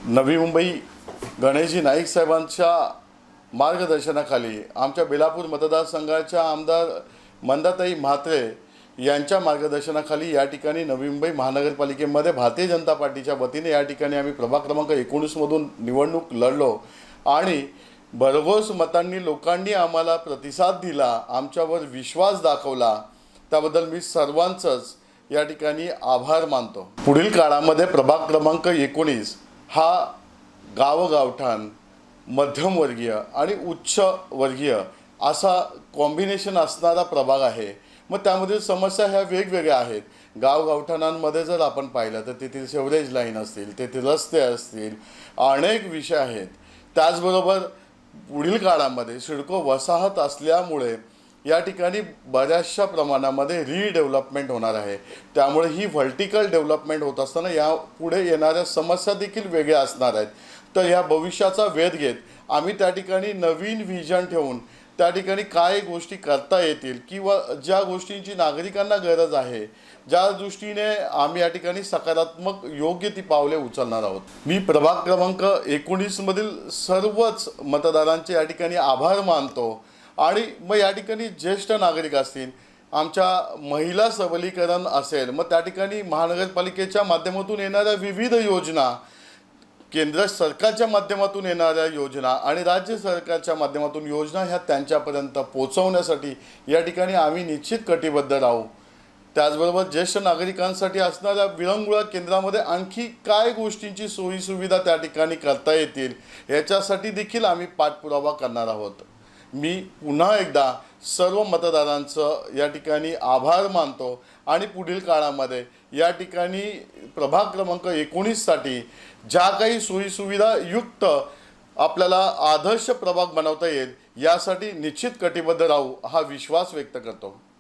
नवी मुंबई गणेशजी नाईक साहेबांच्या मार्गदर्शनाखाली आमच्या बेलापूर मतदारसंघाच्या आमदार मंदाताई म्हात्रे यांच्या मार्गदर्शनाखाली या ठिकाणी नवी मुंबई महानगरपालिकेमध्ये भारतीय जनता पार्टीच्या वतीने या ठिकाणी आम्ही प्रभाग क्रमांक 19 मधून निवडणूक लढलो आणि भरघोस मतांनी लोकांनी आम्हाला प्रतिसाद दिला, आमच्यावर विश्वास दाखवला। त्याबद्दल मी सर्वांचंच या ठिकाणी आभार मानतो। पुढील काळामध्ये प्रभाग क्रमांक 19 हा गावगावठाण मध्यमवर्गीय आणि उच्च वर्गीय असा कॉम्बिनेशन असणारा प्रभाग आहे। मग त्यामध्ये समस्या ह्या वेगवेगळ्या आहेत। गावगावठाणांमध्ये जर आपण पाहिलं तर तेथील सेवरेज लाईन असतील, तेथील रस्ते असतील, अनेक विषय आहेत। त्याचबरोबर पुढील काळामध्ये सिडको वसाहत असल्यामुळे या ठिकाणी बऱ्याचशा प्रमाणामध्ये रीडेव्हलपमेंट होणार आहे। त्यामुळे ही व्हर्टिकल डेव्हलपमेंट होत असताना या पुढे येणाऱ्या समस्या देखील वेगळ्या असणार आहेत। तर या भविष्याचा वेध घेत आम्ही त्या ठिकाणी नवीन व्हिजन ठेवून त्या ठिकाणी काय गोष्टी करता येतील किंवा ज्या गोष्टींची नागरिकांना गरज आहे, ज्या दृष्टीने आम्ही या ठिकाणी सकारात्मक योग्य ती पावले उचलणार आहोत। मी प्रभाग क्रमांक 19 मधील सर्वच मतदारांचे या ठिकाणी आभार मानतो आणि मग या ठिकाणी ज्येष्ठ नागरिक असतील, आमच्या महिला सबलीकरण असेल, मग त्या ठिकाणी महानगरपालिकेच्या माध्यमातून येणाऱ्या विविध योजना, केंद्र सरकारच्या माध्यमातून येणाऱ्या योजना आणि राज्य सरकारच्या माध्यमातून योजना ह्या त्यांच्यापर्यंत पोहोचवण्यासाठी या ठिकाणी आम्ही निश्चित कटिबद्ध राहू। त्याचबरोबर ज्येष्ठ नागरिकांसाठी असणाऱ्या विरंगुळा केंद्रामध्ये आणखी काय गोष्टींची सोयीसुविधा त्या ठिकाणी करता येतील याच्यासाठी देखील आम्ही पाठपुरावा करणार आहोत। मी पुन्हा एकदा सर्व मतदारांचं या ठिकाणी आभार मानतो आणि पुढील काळामध्ये या ठिकाणी प्रभाग क्रमांक 19 साठी ज्या काही सोयीसुविधा युक्त आपल्याला आदर्श प्रभाग बनवता येईल यासाठी निश्चित कटिबद्ध राहू हा विश्वास व्यक्त करतो।